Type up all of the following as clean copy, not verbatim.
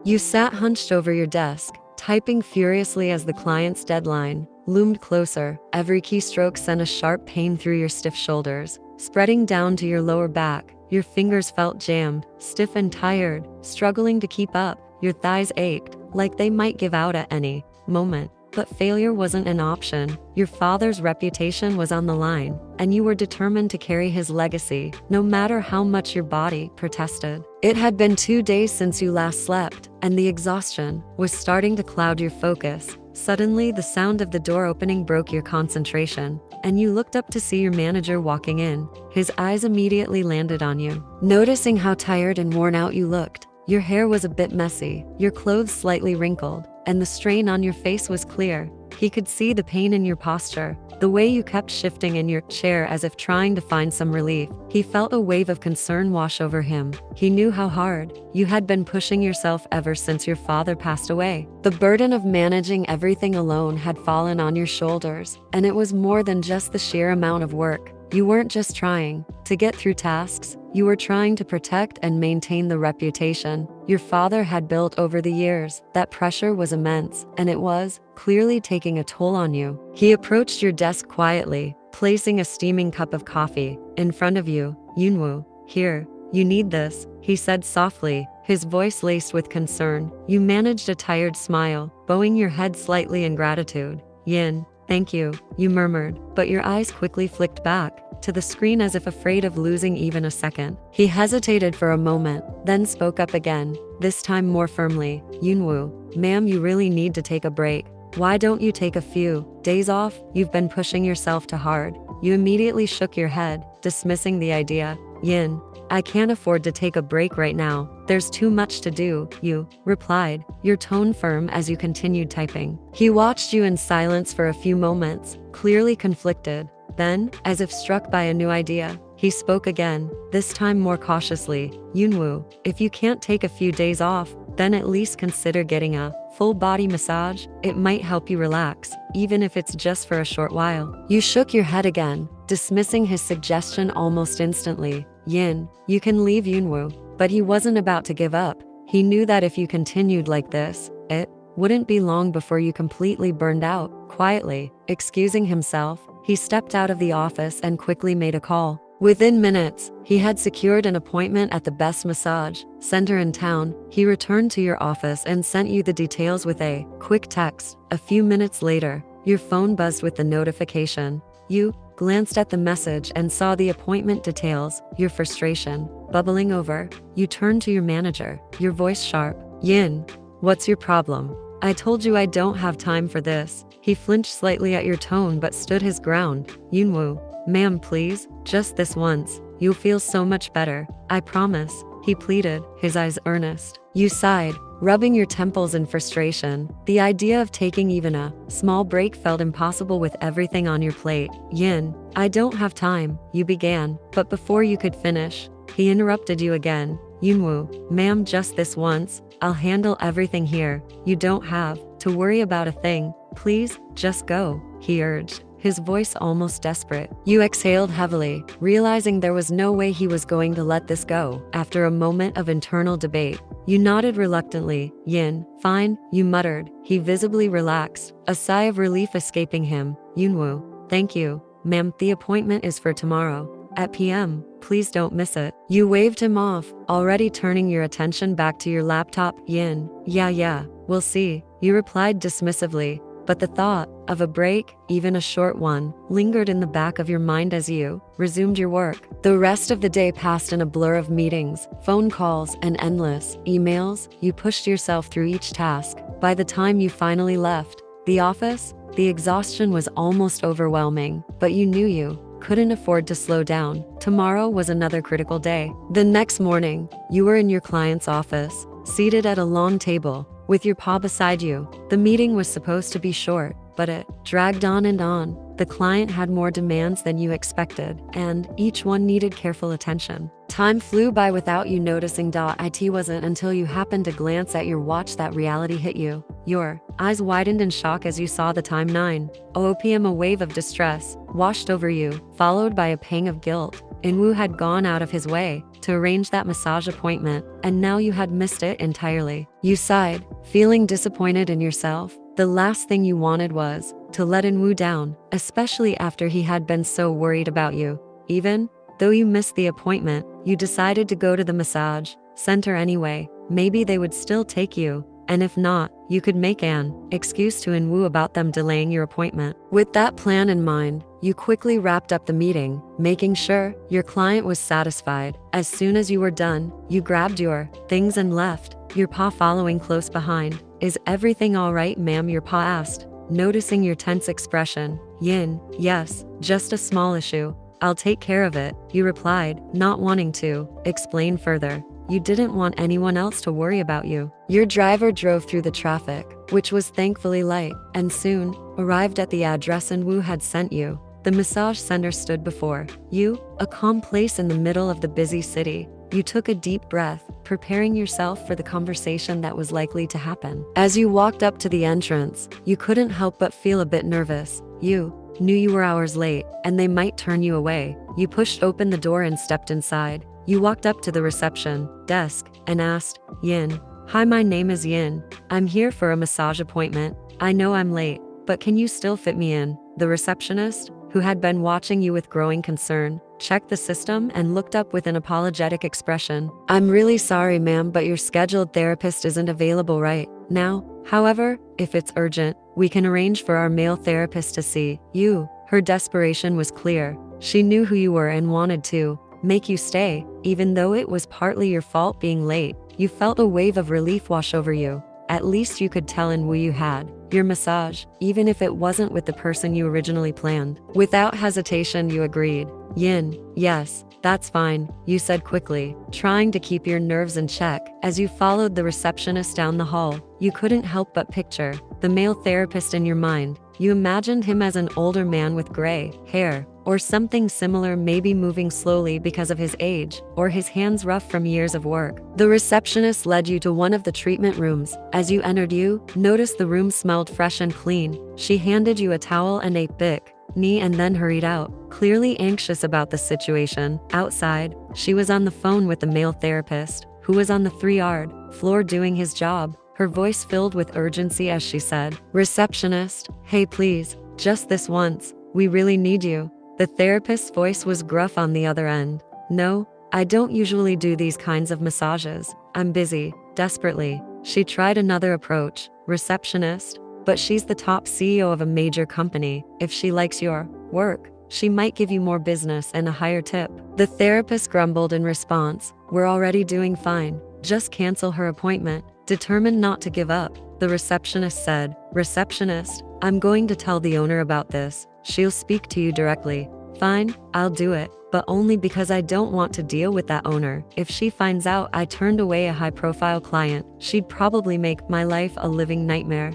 You sat hunched over your desk, typing furiously as the client's deadline loomed closer. Every keystroke sent a sharp pain through your stiff shoulders, spreading down to your lower back. Your fingers felt jammed, stiff and tired, struggling to keep up. Your thighs ached, like they might give out at any moment. But failure wasn't an option. Your father's reputation was on the line, and you were determined to carry his legacy, no matter how much your body protested. It had been 2 days since you last slept, and the exhaustion was starting to cloud your focus. Suddenly, the sound of the door opening broke your concentration, and you looked up to see your manager walking in. His eyes immediately landed on you. Noticing how tired and worn out you looked, your hair was a bit messy, your clothes slightly wrinkled, and the strain on your face was clear. He could see the pain in your posture, the way you kept shifting in your chair as if trying to find some relief. He felt a wave of concern wash over him. He knew how hard you had been pushing yourself ever since your father passed away. The burden of managing everything alone had fallen on your shoulders, and it was more than just the sheer amount of work. You weren't just trying to get through tasks, you were trying to protect and maintain the reputation your father had built over the years. That pressure was immense, and it was clearly taking a toll on you. He approached your desk quietly, placing a steaming cup of coffee in front of you. "Yoonwoo, here, you need this," he said softly, his voice laced with concern. You managed a tired smile, bowing your head slightly in gratitude. "Yin, thank you," you murmured, but your eyes quickly flicked back to the screen as if afraid of losing even a second. He hesitated for a moment, then spoke up again, this time more firmly. "Yoonwoo, ma'am, you really need to take a break. Why don't you take a few days off? You've been pushing yourself too hard." You immediately shook your head, dismissing the idea. "Yin, I can't afford to take a break right now. There's too much to do," you replied, your tone firm as you continued typing. He watched you in silence for a few moments, clearly conflicted. Then, as if struck by a new idea, he spoke again, this time more cautiously. "Yoonwoo, if you can't take a few days off, then at least consider getting a full-body massage. It might help you relax, even if it's just for a short while." You shook your head again, dismissing his suggestion almost instantly. "Yin, you can leave Yoonwoo." But he wasn't about to give up. He knew that if you continued like this, it wouldn't be long before you completely burned out. Quietly excusing himself, he stepped out of the office and quickly made a call. Within minutes, he had secured an appointment at the best massage center in town. He returned to your office and sent you the details with a quick text. A few minutes later, your phone buzzed with the notification. You glanced at the message and saw the appointment details, your frustration bubbling over. You turned to your manager, your voice sharp. "Yin, what's your problem? I told you I don't have time for this." He flinched slightly at your tone but stood his ground. "Yoonwoo, ma'am, please, just this once. You'll feel so much better. I promise," he pleaded, his eyes earnest. You sighed, rubbing your temples in frustration. The idea of taking even a small break felt impossible with everything on your plate. "Yin, I don't have time," you began, but before you could finish, he interrupted you again. "Yoonwoo, ma'am, just this once. I'll handle everything here. You don't have to worry about a thing. Please, just go," he urged, his voice almost desperate. You exhaled heavily, realizing there was no way he was going to let this go. After a moment of internal debate, you nodded reluctantly. "Yin, fine," you muttered. He visibly relaxed, a sigh of relief escaping him. "Yoonwoo, thank you, ma'am. The appointment is for tomorrow at p.m. Please don't miss it." You waved him off, already turning your attention back to your laptop. "Yin, yeah, we'll see," you replied dismissively. But the thought of a break, even a short one, lingered in the back of your mind as you resumed your work. The rest of the day passed in a blur of meetings, phone calls, and endless emails. You pushed yourself through each task. By the time you finally left the office, the exhaustion was almost overwhelming, but you knew you couldn't afford to slow down. Tomorrow was another critical day. The next morning, you were in your client's office, seated at a long table, with your paw beside you. The meeting was supposed to be short, but it dragged on and on. The client had more demands than you expected, and each one needed careful attention. Time flew by without you noticing. It wasn't until you happened to glance at your watch that reality hit you. Your eyes widened in shock as you saw the time 9:00 p.m. A wave of distress washed over you, followed by a pang of guilt. Inwoo had gone out of his way to arrange that massage appointment, and now you had missed it entirely. You sighed, feeling disappointed in yourself. The last thing you wanted was to let Inwoo down, especially after he had been so worried about you. Even though you missed the appointment, you decided to go to the massage center anyway. Maybe they would still take you, and if not, you could make an excuse to Inwoo about them delaying your appointment. With that plan in mind, you quickly wrapped up the meeting, making sure your client was satisfied. As soon as you were done, you grabbed your things and left, your pa following close behind. Is everything all right, ma'am? Your pa asked, noticing your tense expression. Yin, yes, just a small issue. I'll take care of it, you replied, not wanting to explain further. You didn't want anyone else to worry about you. Your driver drove through the traffic, which was thankfully light, and soon arrived at the address Inwoo had sent you. The massage center stood before you, a calm place in the middle of the busy city. You took a deep breath, preparing yourself for the conversation that was likely to happen. As you walked up to the entrance, you couldn't help but feel a bit nervous. You knew you were hours late, and they might turn you away. You pushed open the door and stepped inside. You walked up to the reception desk and asked, Yin. Hi, my name is Yin. I'm here for a massage appointment. I know I'm late, but can you still fit me in? The receptionist, who had been watching you with growing concern, checked the system and looked up with an apologetic expression. I'm really sorry, ma'am, but your scheduled therapist isn't available right now. However, if it's urgent, we can arrange for our male therapist to see you. Her desperation was clear. She knew who you were and wanted to make you stay, even though it was partly your fault being late. You felt a wave of relief wash over you. At least you could tell Inwoo you had your massage, even if it wasn't with the person you originally planned. Without hesitation, you agreed. Yin, yes, that's fine, you said quickly, trying to keep your nerves in check. As you followed the receptionist down the hall, you couldn't help but picture the male therapist in your mind. You imagined him as an older man with gray hair, or something similar, maybe moving slowly because of his age, or his hands rough from years of work. The receptionist led you to one of the treatment rooms. As you entered, you noticed the room smelled fresh and clean. She handed you a towel and a bic knee and then hurried out, clearly anxious about the situation. Outside, she was on the phone with the male therapist, who was on the 3rd floor doing his job. Her voice filled with urgency as she said, Receptionist, hey please, just this once, we really need you. The therapist's voice was gruff on the other end. No, I don't usually do these kinds of massages. I'm busy. Desperately, she tried another approach. Receptionist, but she's the top CEO of a major company. If she likes your work, she might give you more business and a higher tip. The therapist grumbled in response. We're already doing fine. Just cancel her appointment. Determined not to give up, the receptionist said, Receptionist, I'm going to tell the owner about this. She'll speak to you directly. Fine, I'll do it, but only because I don't want to deal with that owner. If she finds out I turned away a high-profile client, she'd probably make my life a living nightmare.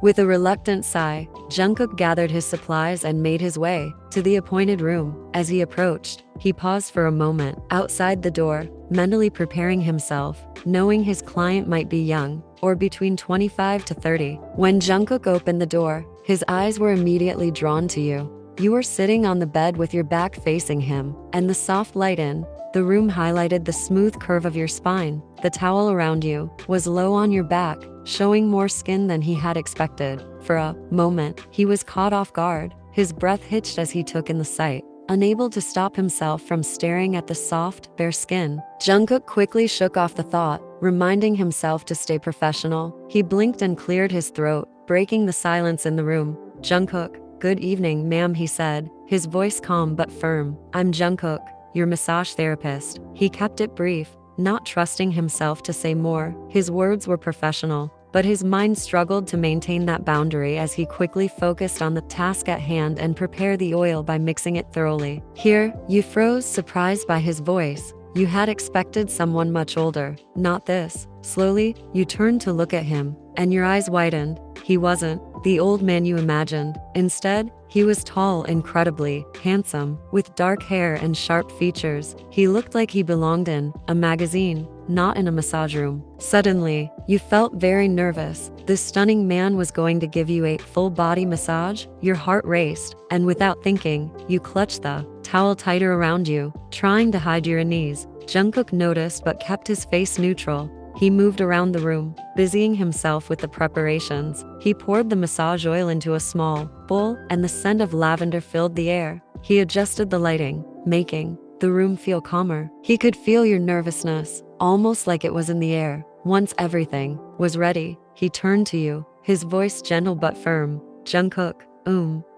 With a reluctant sigh, Jungkook gathered his supplies and made his way to the appointed room. As he approached, he paused for a moment outside the door, mentally preparing himself, knowing his client might be young, or between 25 to 30. When Jungkook opened the door, his eyes were immediately drawn to you. You were sitting on the bed with your back facing him, and the soft light in the room highlighted the smooth curve of your spine. The towel around you was low on your back, showing more skin than he had expected. For a moment, he was caught off guard. His breath hitched as he took in the sight, unable to stop himself from staring at the soft, bare skin. Jungkook quickly shook off the thought, reminding himself to stay professional. He blinked and cleared his throat, breaking the silence in the room. Jungkook, good evening, ma'am, he said, his voice calm but firm. I'm Jungkook, your massage therapist. He kept it brief, not trusting himself to say more. His words were professional, but his mind struggled to maintain that boundary as he quickly focused on the task at hand and prepare the oil by mixing it thoroughly. Here, you froze, surprised by his voice. You had expected someone much older, not this. Slowly, you turned to look at him, and your eyes widened. He wasn't the old man you imagined. Instead, he was tall, incredibly handsome, with dark hair and sharp features. He looked like he belonged in a magazine, not in a massage room. Suddenly, you felt very nervous. This stunning man was going to give you a full-body massage. Your heart raced, and without thinking, you clutched the towel tighter around you, trying to hide your unease. Jungkook noticed but kept his face neutral. He moved around the room, busying himself with the preparations. He poured the massage oil into a small bowl, and the scent of lavender filled the air. He adjusted the lighting, making the room feel calmer. He could feel your nervousness, almost like it was in the air. Once everything was ready, he turned to you, his voice gentle but firm. Jungkook,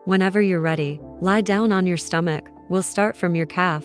whenever you're ready, lie down on your stomach. We'll start from your calf.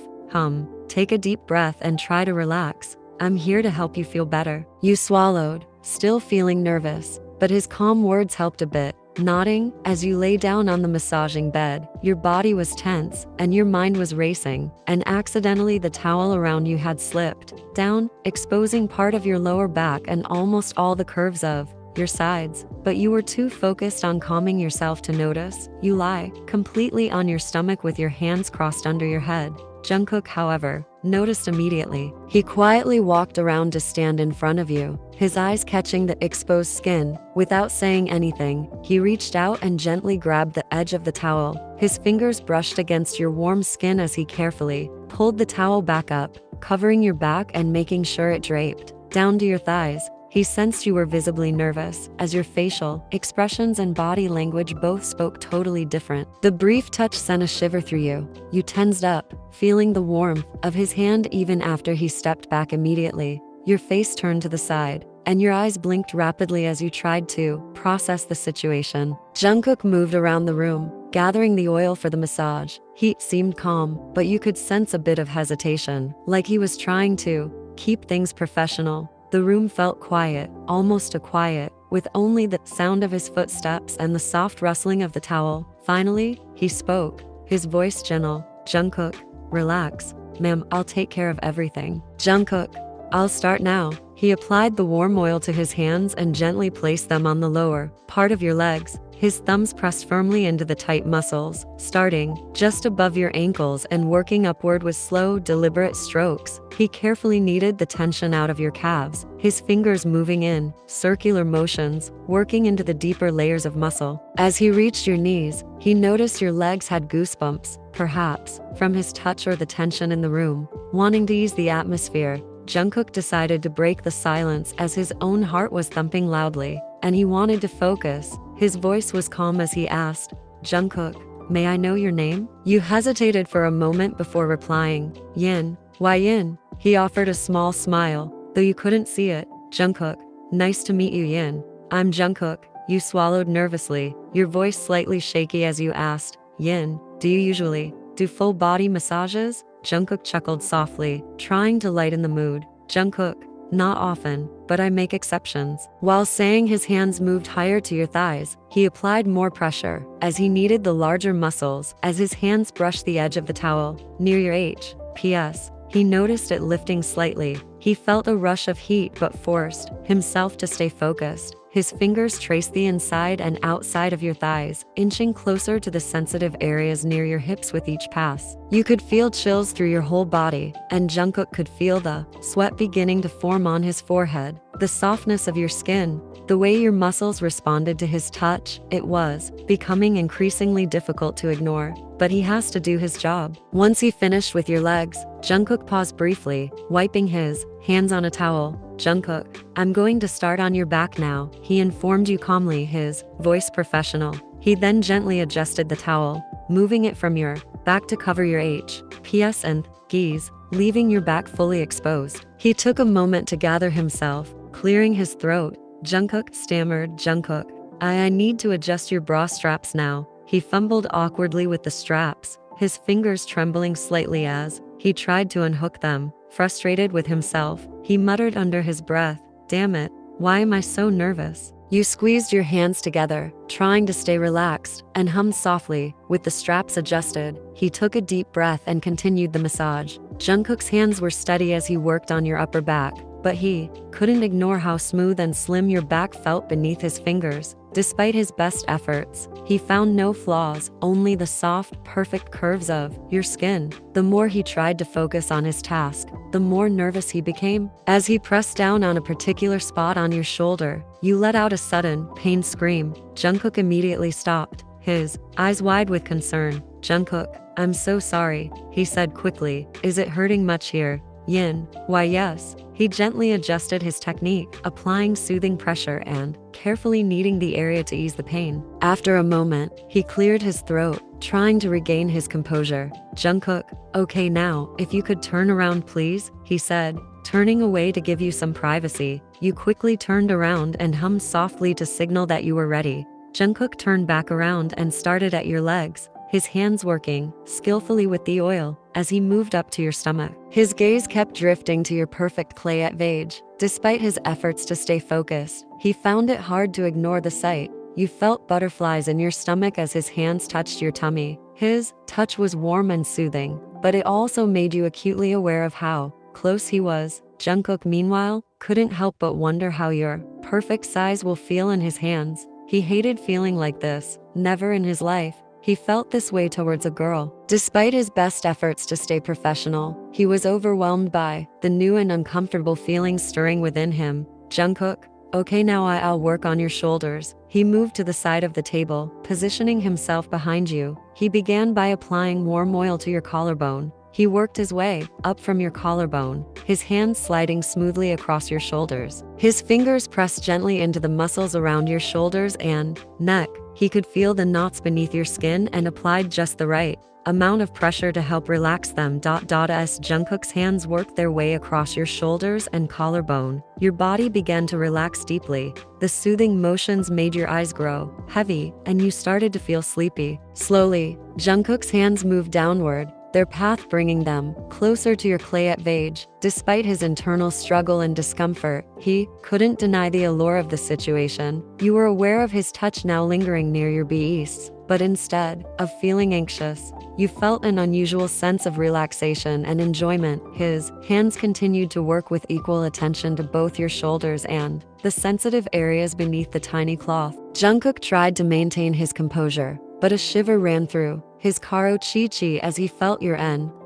Take a deep breath and try to relax. I'm here to help you feel better. You swallowed, still feeling nervous, but his calm words helped a bit. Nodding, as you lay down on the massaging bed, your body was tense, and your mind was racing, and accidentally the towel around you had slipped down, exposing part of your lower back and almost all the curves of your sides. But you were too focused on calming yourself to notice. You lie completely on your stomach with your hands crossed under your head. Jungkook, however, noticed immediately. He quietly walked around to stand in front of you, his eyes catching the exposed skin. Without saying anything, he reached out and gently grabbed the edge of the towel. His fingers brushed against your warm skin as he carefully pulled the towel back up, covering your back and making sure it draped down to your thighs. He sensed you were visibly nervous, as your facial expressions and body language both spoke totally different. The brief touch sent a shiver through you. You tensed up, feeling the warmth of his hand even after he stepped back immediately. Your face turned to the side, and your eyes blinked rapidly as you tried to process the situation. Jungkook moved around the room, gathering the oil for the massage. He seemed calm, but you could sense a bit of hesitation, like he was trying to keep things professional. The room felt quiet, almost too quiet, with only the sound of his footsteps and the soft rustling of the towel. Finally, he spoke, his voice gentle. Jungkook, relax. Ma'am, I'll take care of everything. Jungkook, I'll start now. He applied the warm oil to his hands and gently placed them on the lower part of your legs. His thumbs pressed firmly into the tight muscles, starting just above your ankles and working upward with slow, deliberate strokes. He carefully kneaded the tension out of your calves, his fingers moving in circular motions, working into the deeper layers of muscle. As he reached your knees, he noticed your legs had goosebumps, perhaps from his touch or the tension in the room. Wanting to ease the atmosphere, Jungkook decided to break the silence as his own heart was thumping loudly, and he wanted to focus. His voice was calm as he asked, Jungkook, may I know your name? You hesitated for a moment before replying. Yin. Why Yin? He offered a small smile, though you couldn't see it. Jungkook, nice to meet you, Yin. I'm Jungkook. You swallowed nervously, your voice slightly shaky as you asked, Yin, do you usually do full body massages? Jungkook chuckled softly, trying to lighten the mood. Jungkook, not often, but I make exceptions. While saying, his hands moved higher to your thighs. He applied more pressure, as he needed the larger muscles, as his hands brushed the edge of the towel, near your Bts. He noticed it lifting slightly. He felt a rush of heat but forced himself to stay focused. His fingers traced the inside and outside of your thighs, inching closer to the sensitive areas near your hips with each pass. You could feel chills through your whole body, and Jungkook could feel the sweat beginning to form on his forehead. The softness of your skin, the way your muscles responded to his touch, it was becoming increasingly difficult to ignore. But he has to do his job. Once he finished with your legs, Jungkook paused briefly, wiping his hands on a towel. Jungkook, I'm going to start on your back now, he informed you calmly, his voice professional. He then gently adjusted the towel, moving it from your back to cover your Bts and Jks, leaving your back fully exposed. He took a moment to gather himself, clearing his throat. Jungkook stammered, Jungkook, I need to adjust your bra straps now. He fumbled awkwardly with the straps, his fingers trembling slightly as he tried to unhook them. Frustrated with himself, he muttered under his breath, damn it, why am I so nervous? You squeezed your hands together, trying to stay relaxed, and hummed softly. With the straps adjusted, he took a deep breath and continued the massage. Jungkook's hands were steady as he worked on your upper back, but he couldn't ignore how smooth and slim your back felt beneath his fingers. Despite his best efforts, he found no flaws, only the soft, perfect curves of your skin. The more he tried to focus on his task, the more nervous he became. As he pressed down on a particular spot on your shoulder, you let out a sudden, pained scream. Jungkook immediately stopped, his eyes wide with concern. "Jungkook, I'm so sorry," he said quickly. "Is it hurting much here?" Yin, "Why yes." He gently adjusted his technique, applying soothing pressure and carefully kneading the area to ease the pain. After a moment, he cleared his throat, trying to regain his composure. "Jungkook, okay now, if you could turn around please," he said, turning away to give you some privacy. You quickly turned around and hummed softly to signal that you were ready. Jungkook turned back around and started at your legs, his hands working skillfully with the oil as he moved up to your stomach. His gaze kept drifting to your perfect clayette vage. Despite his efforts to stay focused, he found it hard to ignore the sight. You felt butterflies in your stomach as his hands touched your tummy. His touch was warm and soothing, but it also made you acutely aware of how close he was. Jungkook, meanwhile, couldn't help but wonder how your perfect size will feel in his hands. He hated feeling like this. Never in his life he felt this way towards a girl. Despite his best efforts to stay professional, he was overwhelmed by the new and uncomfortable feelings stirring within him. "Jungkook, okay now I'll work on your shoulders." He moved to the side of the table, positioning himself behind you. He began by applying warm oil to your collarbone. He worked his way up from your collarbone, his hands sliding smoothly across your shoulders. His fingers pressed gently into the muscles around your shoulders and neck. He could feel the knots beneath your skin and applied just the right amount of pressure to help relax them. As Jungkook's hands worked their way across your shoulders and collarbone, your body began to relax deeply. The soothing motions made your eyes grow heavy, and you started to feel sleepy. Slowly, Jungkook's hands moved downward, their path bringing them closer to your clayette vage. Despite his internal struggle and discomfort, he couldn't deny the allure of the situation. You were aware of his touch now lingering near your Bts, but instead of feeling anxious, you felt an unusual sense of relaxation and enjoyment. His hands continued to work with equal attention to both your shoulders and the sensitive areas beneath the tiny cloth. Jungkook tried to maintain his composure, but a shiver ran through his chi as he felt your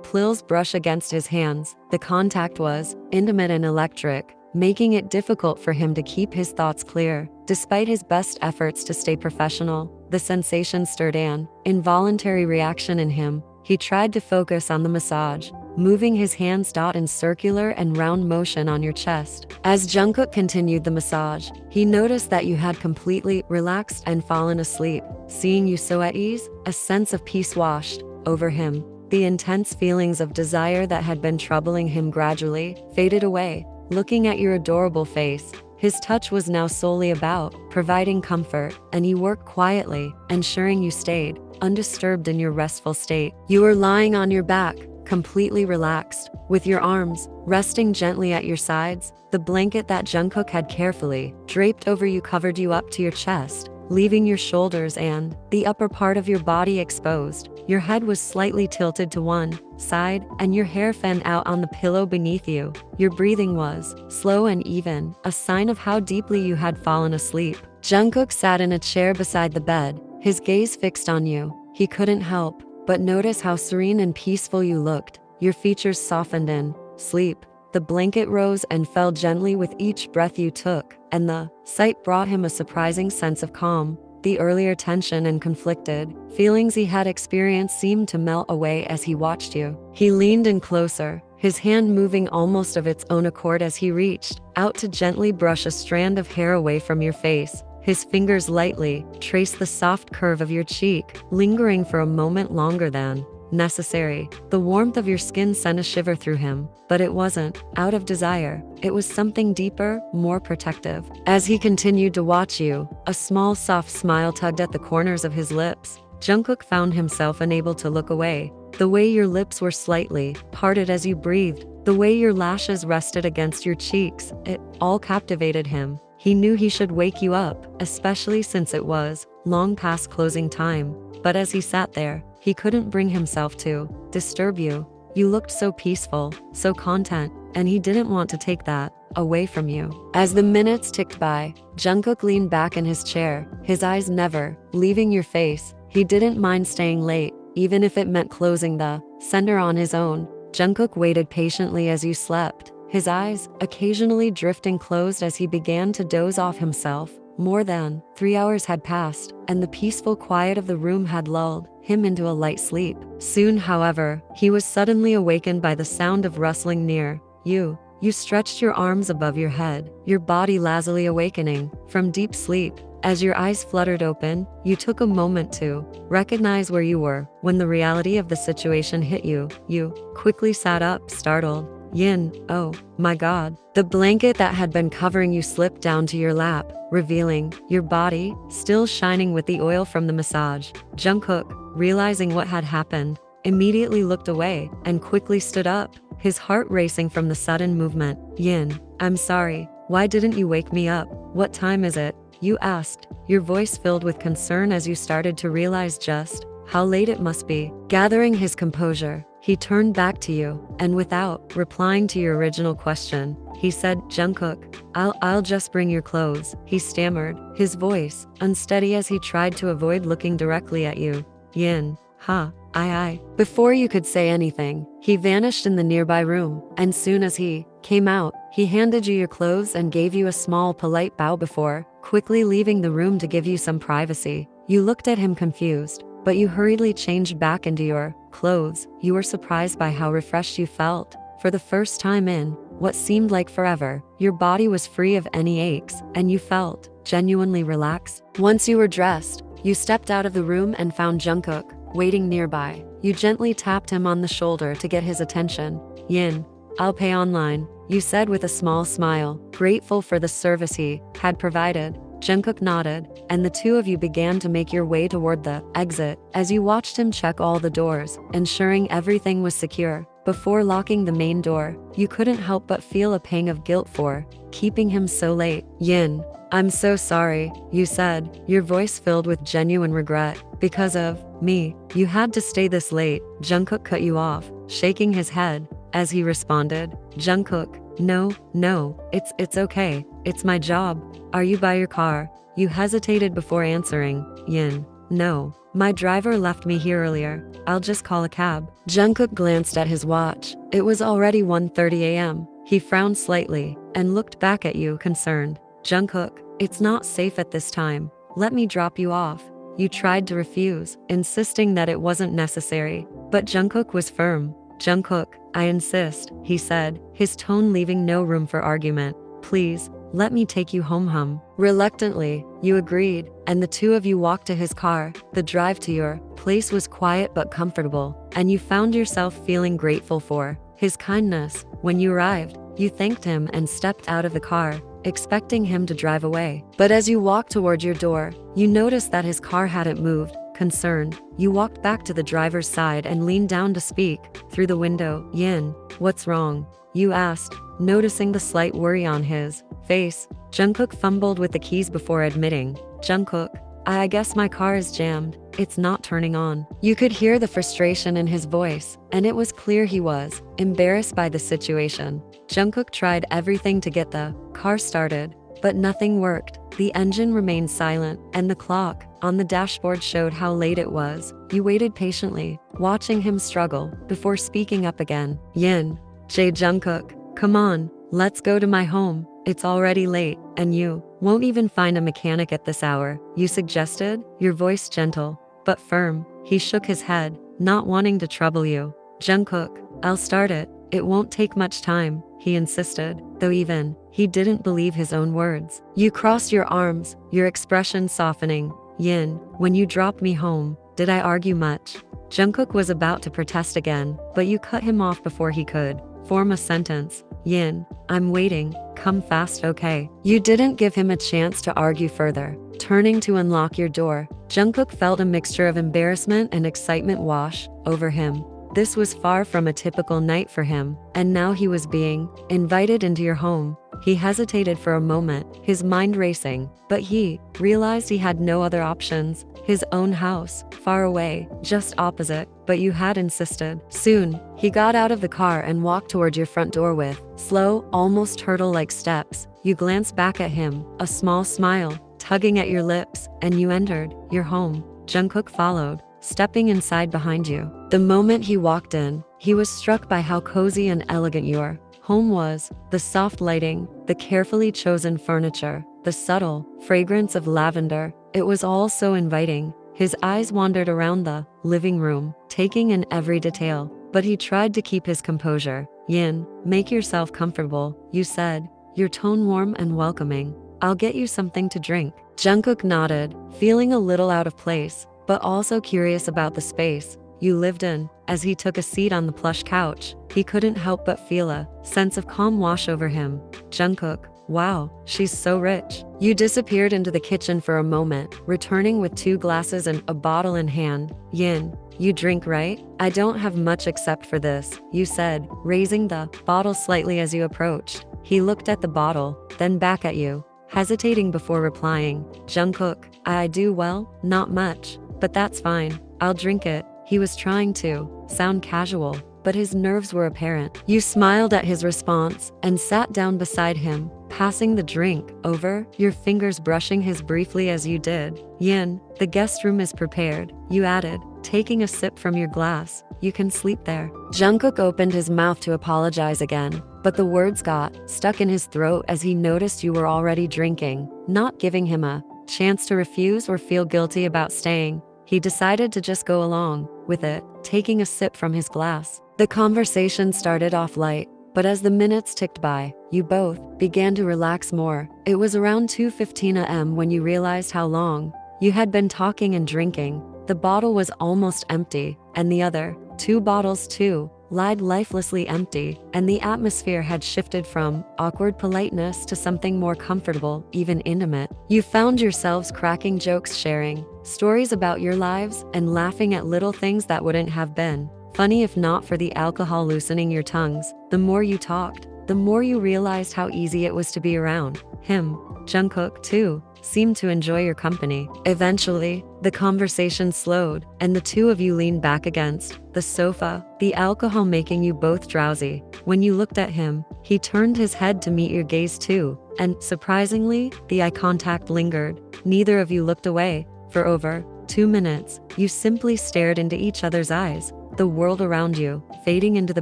plils brush against his hands. The contact was intimate and electric, making it difficult for him to keep his thoughts clear. Despite his best efforts to stay professional, the sensation stirred an involuntary reaction in him. He tried to focus on the massage, moving his hands in circular and round motion on your chest. As Jungkook continued the massage, he noticed that you had completely relaxed and fallen asleep. Seeing you so at ease, a sense of peace washed over him. The intense feelings of desire that had been troubling him gradually faded away. Looking at your adorable face, his touch was now solely about providing comfort, and he worked quietly, ensuring you stayed undisturbed in your restful state. You were lying on your back, completely relaxed, with your arms resting gently at your sides. The blanket that Jungkook had carefully draped over you covered you up to your chest, leaving your shoulders and the upper part of your body exposed. Your head was slightly tilted to one side, and your hair fanned out on the pillow beneath you. Your breathing was slow and even, a sign of how deeply you had fallen asleep. Jungkook sat in a chair beside the bed, his gaze fixed on you. He couldn't help but notice how serene and peaceful you looked. Your features softened in sleep. The blanket rose and fell gently with each breath you took, and the sight brought him a surprising sense of calm. The earlier tension and conflicted feelings he had experienced seemed to melt away as he watched you. He leaned in closer, his hand moving almost of its own accord as he reached out to gently brush a strand of hair away from your face. His fingers lightly traced the soft curve of your cheek, lingering for a moment longer than necessary. The warmth of your skin sent a shiver through him, but it wasn't out of desire. It was something deeper, more protective. As he continued to watch you, a small soft smile tugged at the corners of his lips. Jungkook found himself unable to look away. The way your lips were slightly parted as you breathed, the way your lashes rested against your cheeks, it all captivated him. He knew he should wake you up, especially since it was long past closing time. But as he sat there, he couldn't bring himself to disturb you. You looked so peaceful, so content, and he didn't want to take that away from you. As the minutes ticked by, Jungkook leaned back in his chair, his eyes never leaving your face. He didn't mind staying late, even if it meant closing the center on his own. Jungkook waited patiently as you slept, his eyes occasionally drifting closed as he began to doze off himself. More than 3 hours had passed, and the peaceful quiet of the room had lulled him into a light sleep. Soon, however, he was suddenly awakened by the sound of rustling near you. You stretched your arms above your head, your body lazily awakening from deep sleep. As your eyes fluttered open, you took a moment to recognize where you were. When the reality of the situation hit you, you quickly sat up, startled. Yin, oh my god. The blanket that had been covering you slipped down to your lap, revealing your body, still shining with the oil from the massage. Jungkook, realizing what had happened, immediately looked away and quickly stood up, his heart racing from the sudden movement. Yin, I'm sorry. Why didn't you wake me up? What time is it? You asked, your voice filled with concern as you started to realize just how late it must be. Gathering his composure, he turned back to you, and without replying to your original question, he said, Jungkook, I'll just bring your clothes. He stammered, his voice unsteady as he tried to avoid looking directly at you. Yin, huh, aye. Before you could say anything, he vanished in the nearby room, and soon as he came out, he handed you your clothes and gave you a small polite bow before quickly leaving the room to give you some privacy. You looked at him confused, but you hurriedly changed back into your clothes. You were surprised by how refreshed you felt. For the first time in what seemed like forever, your body was free of any aches, and you felt genuinely relaxed. Once you were dressed, you stepped out of the room and found Jungkook waiting nearby. You gently tapped him on the shoulder to get his attention. Yin, I'll pay online, you said with a small smile, grateful for the service he had provided. Jungkook nodded, and the two of you began to make your way toward the exit. As you watched him check all the doors, ensuring everything was secure, before locking the main door, you couldn't help but feel a pang of guilt for keeping him so late. Yin, I'm so sorry, you said, your voice filled with genuine regret. Because of me, you had to stay this late. Jungkook cut you off, shaking his head as he responded. Jungkook, no, it's okay. It's my job. Are you by your car? You hesitated before answering. Yin, no. My driver left me here earlier. I'll just call a cab. Jungkook glanced at his watch. It was already 1:30 a.m. He frowned slightly and looked back at you, concerned. Jungkook, it's not safe at this time. Let me drop you off. You tried to refuse, insisting that it wasn't necessary, but Jungkook was firm. Jungkook, I insist, he said, his tone leaving no room for argument. Please, let me take you home. Reluctantly, you agreed, and the two of you walked to his car. The drive to your place was quiet but comfortable, and you found yourself feeling grateful for his kindness. When you arrived, you thanked him and stepped out of the car, expecting him to drive away. But as you walked toward your door, you noticed that his car hadn't moved. Concerned, you walked back to the driver's side and leaned down to speak through the window. Yin, what's wrong? You asked, noticing the slight worry on his face. Jungkook fumbled with the keys before admitting, Jungkook, I guess my car is jammed. It's not turning on. You could hear the frustration in his voice, and it was clear he was embarrassed by the situation. Jungkook tried everything to get the car started, but nothing worked. The engine remained silent, and the clock on the dashboard showed how late it was. You waited patiently, watching him struggle, before speaking up again. Yin, Jungkook, come on, let's go to my home. It's already late, and you won't even find a mechanic at this hour, you suggested, your voice gentle but firm. He shook his head, not wanting to trouble you. Jungkook, I'll start it. It won't take much time, he insisted, though even he didn't believe his own words. You crossed your arms, your expression softening. Yin, when you dropped me home, did I argue much? Jungkook was about to protest again, but you cut him off before he could form a sentence. Yin, I'm waiting, come fast, okay? You didn't give him a chance to argue further. Turning to unlock your door, Jungkook felt a mixture of embarrassment and excitement wash over him. This was far from a typical night for him, and now he was being invited into your home. He hesitated for a moment, his mind racing, but he realized he had no other options. His own house, far away, just opposite, but you had insisted. Soon, he got out of the car and walked toward your front door with slow, almost turtle-like steps. You glanced back at him, a small smile tugging at your lips, and you entered your home. Jungkook followed, stepping inside behind you. The moment he walked in, he was struck by how cozy and elegant your home was. The soft lighting, the carefully chosen furniture, the subtle fragrance of lavender. It was all so inviting. His eyes wandered around the living room, taking in every detail, but he tried to keep his composure. "Yin, make yourself comfortable," you said, your tone warm and welcoming. "I'll get you something to drink." Jungkook nodded, feeling a little out of place, but also curious about the space you lived in. As he took a seat on the plush couch, he couldn't help but feel a sense of calm wash over him. "Jungkook, wow, she's so rich." You disappeared into the kitchen for a moment, returning with 2 glasses and a bottle in hand. "Yin, you drink, right?" "I don't have much except for this," you said, raising the bottle slightly as you approached. He looked at the bottle, then back at you, hesitating before replying. "Jungkook, I do, well, not much, but that's fine. I'll drink it." He was trying to sound casual, but his nerves were apparent. You smiled at his response and sat down beside him, passing the drink over, your fingers brushing his briefly as you did. "Yin, the guest room is prepared," you added, taking a sip from your glass. "You can sleep there." Jungkook opened his mouth to apologize again, but the words got stuck in his throat as he noticed you were already drinking. Not giving him a chance to refuse or feel guilty about staying, he decided to just go along with it, taking a sip from his glass. The conversation started off light, but as the minutes ticked by, you both began to relax more. It was around 2:15 a.m. when you realized how long you had been talking and drinking. The bottle was almost empty, and the other 2 bottles too lied lifelessly empty, and the atmosphere had shifted from awkward politeness to something more comfortable, even intimate. You found yourselves cracking jokes, sharing stories about your lives, and laughing at little things that wouldn't have been funny if not for the alcohol loosening your tongues. The more you talked, the more you realized how easy it was to be around him. Jungkook, too, seemed to enjoy your company. Eventually, the conversation slowed, and the 2 of you leaned back against the sofa, the alcohol making you both drowsy. When you looked at him, he turned his head to meet your gaze too, and surprisingly, the eye contact lingered. Neither of you looked away. For over 2 minutes, you simply stared into each other's eyes, the world around you fading into the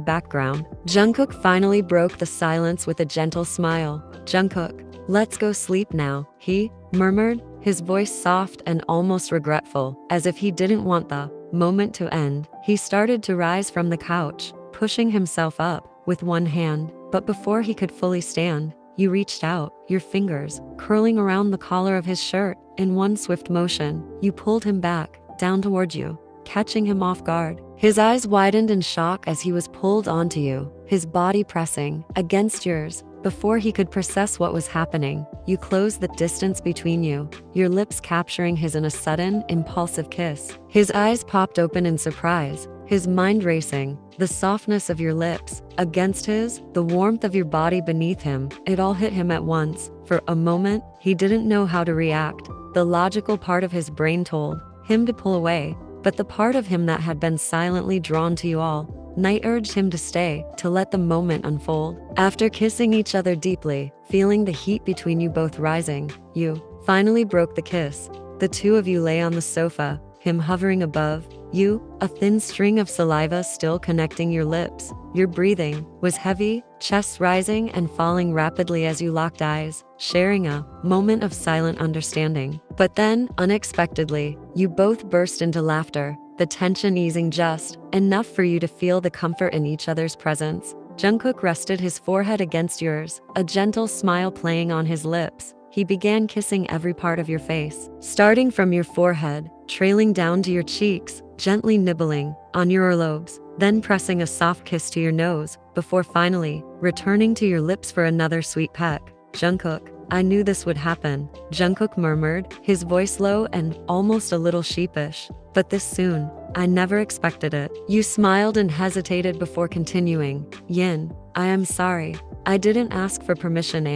background. Jungkook finally broke the silence with a gentle smile. "Jungkook, let's go sleep now," he murmured, his voice soft and almost regretful, as if he didn't want the moment to end. He started to rise from the couch, pushing himself up with one hand, but before he could fully stand, you reached out, your fingers curling around the collar of his shirt. In one swift motion, you pulled him back, down toward you, catching him off guard. His eyes widened in shock as he was pulled onto you, his body pressing against yours. Before he could process what was happening, you closed the distance between you, your lips capturing his in a sudden, impulsive kiss. His eyes popped open in surprise, his mind racing, the softness of your lips against his, the warmth of your body beneath him. It all hit him at once. For a moment, he didn't know how to react. The logical part of his brain told him to pull away, but the part of him that had been silently drawn to you all night urged him to stay, to let the moment unfold. After kissing each other deeply, feeling the heat between you both rising, you finally broke the kiss. The 2 of you lay on the sofa, him hovering above you, a thin string of saliva still connecting your lips. Your breathing was heavy, chest rising and falling rapidly as you locked eyes, sharing a moment of silent understanding. But then, unexpectedly, you both burst into laughter, the tension easing just enough for you to feel the comfort in each other's presence. Jungkook rested his forehead against yours, a gentle smile playing on his lips. He began kissing every part of your face, starting from your forehead, trailing down to your cheeks, gently nibbling on your earlobes, then pressing a soft kiss to your nose, before finally returning to your lips for another sweet peck. "Jungkook, I knew this would happen," Jungkook murmured, his voice low and almost a little sheepish. "But this soon, I never expected it." You smiled and hesitated before continuing. "Yin, I am sorry. I didn't ask for permission,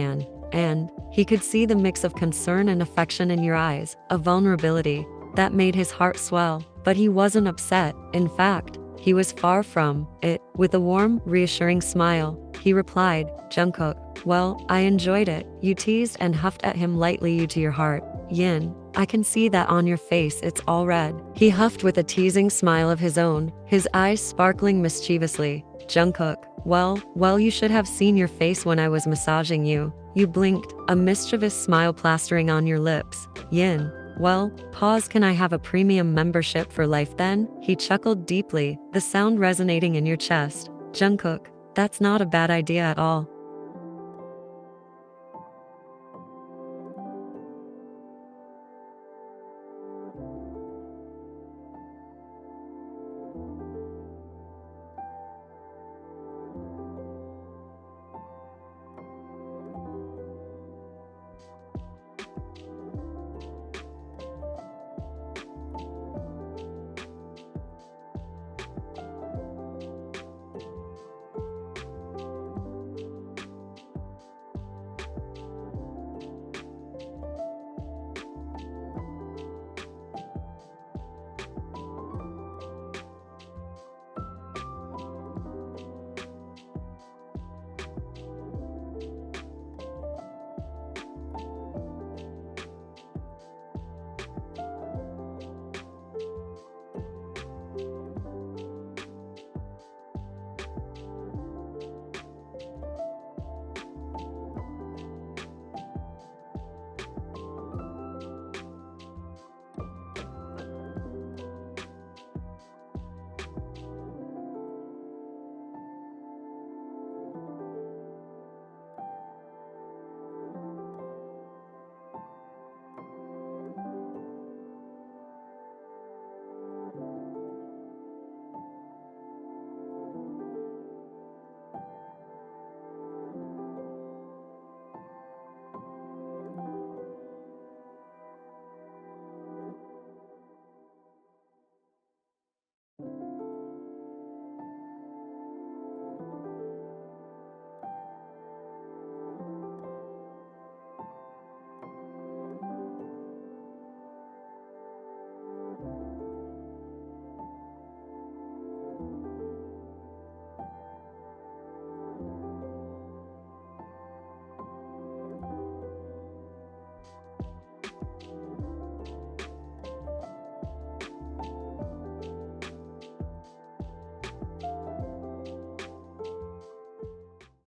and he could see the mix of concern and affection in your eyes, a vulnerability that made his heart swell. But he wasn't upset. In fact, he was far from it. With a warm, reassuring smile, he replied, "Jungkook, well, I enjoyed it." You teased and huffed at him lightly. "You to your heart, Yin. I can see that on your face, it's all red." He huffed with a teasing smile of his own, his eyes sparkling mischievously. "Jungkook, well, you should have seen your face when I was massaging you." You blinked, a mischievous smile plastering on your lips. "Yin, well, pause, can I have a premium membership for life then?" He chuckled deeply, the sound resonating in your chest. "Jungkook, that's not a bad idea at all."